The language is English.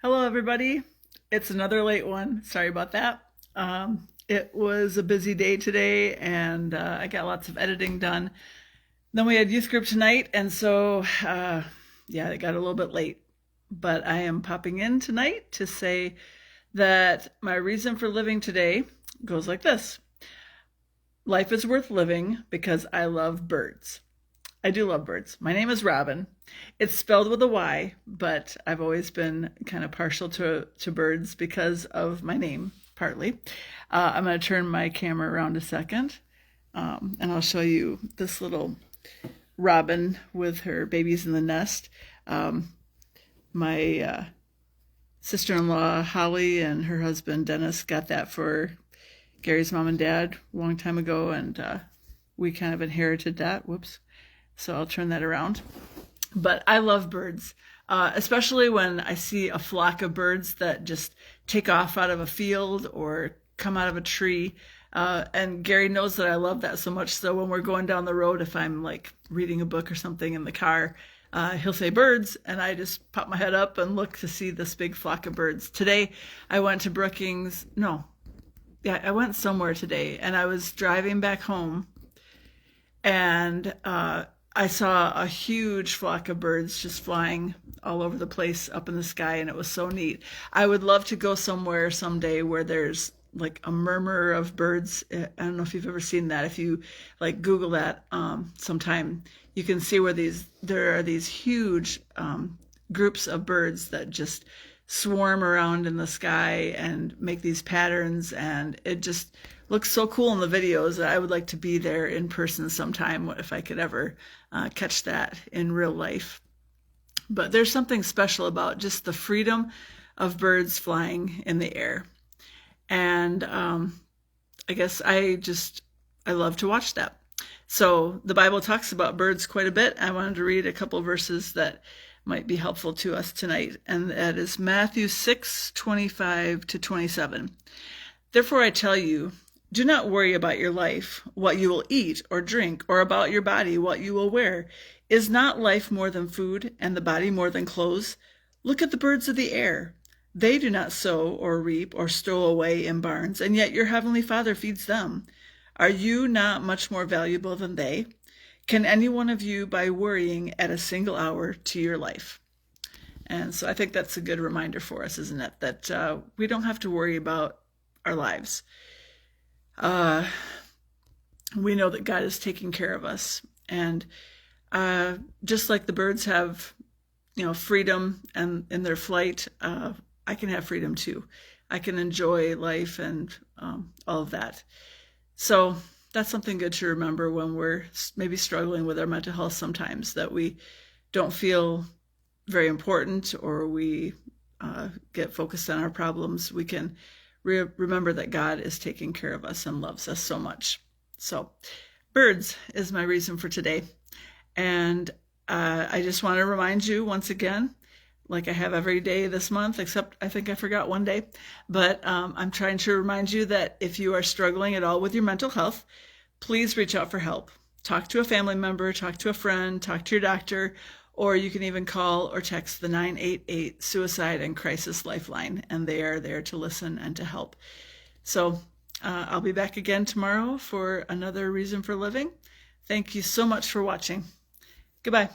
Hello, everybody. It's another late one. Sorry about that. It was a busy day today, and I got lots of editing done. Then we had youth group tonight, and so, yeah, it got a little bit late. But I am popping in tonight to say that my reason for living today goes like this. Life is worth living because I love birds. I do love birds. My name is Robin. It's spelled with a Y, but I've always been kind of partial to birds because of my name, partly. I'm going to turn my camera around a second, and I'll show you this little robin with her babies in the nest. My sister-in-law, Holly, and her husband, Dennis, got that for Gary's mom and dad a long time ago, and we kind of inherited that. Whoops. So I'll turn that around. But I love birds, especially when I see a flock of birds that just take off out of a field or come out of a tree. And Gary knows that I love that so much. So when we're going down the road, if I'm like reading a book or something in the car, he'll say birds, and I just pop my head up and look to see this big flock of birds. Today, I went to Brookings. No, yeah, I went somewhere today, and I was driving back home, and I saw a huge flock of birds just flying all over the place up in the sky, and it was so neat. I would love to go somewhere someday where there's like a murmur of birds. I don't know if you've ever seen that. If you like Google that sometime, you can see where there are these huge groups of birds that just swarm around in the sky and make these patterns, and it just looks so cool in the videos. I would like to be there in person sometime if I could ever catch that in real life. But there's something special about just the freedom of birds flying in the air. And I guess I love to watch that. So the Bible talks about birds quite a bit. I wanted to read a couple verses that might be helpful to us tonight. And that is Matthew 6:25-27. Therefore I tell you, do not worry about your life, what you will eat or drink, or about your body, what you will wear. Is not life more than food, and the body more than clothes? Look at the birds of the air. They do not sow or reap or stow away in barns, and yet your heavenly Father feeds them. Are you not much more valuable than they? Can any one of you, by worrying, add a single hour to your life? And so I think that's a good reminder for us, isn't it? That we don't have to worry about our lives. We know that God is taking care of us, and just like the birds have, freedom and in their flight, I can have freedom too. I can enjoy life and all of that. So that's something good to remember when we're maybe struggling with our mental health sometimes, that we don't feel very important, or we get focused on our problems. We can remember that God is taking care of us and loves us so much. So birds is my reason for today. And I just want to remind you once again, like I have every day this month, except I think I forgot one day, but I'm trying to remind you that if you are struggling at all with your mental health, please reach out for help. Talk to a family member, talk to a friend, talk to your doctor, or you can even call or text the 988 Suicide and Crisis Lifeline, and they are there to listen and to help. So I'll be back again tomorrow for another reason for living. Thank you so much for watching. Goodbye.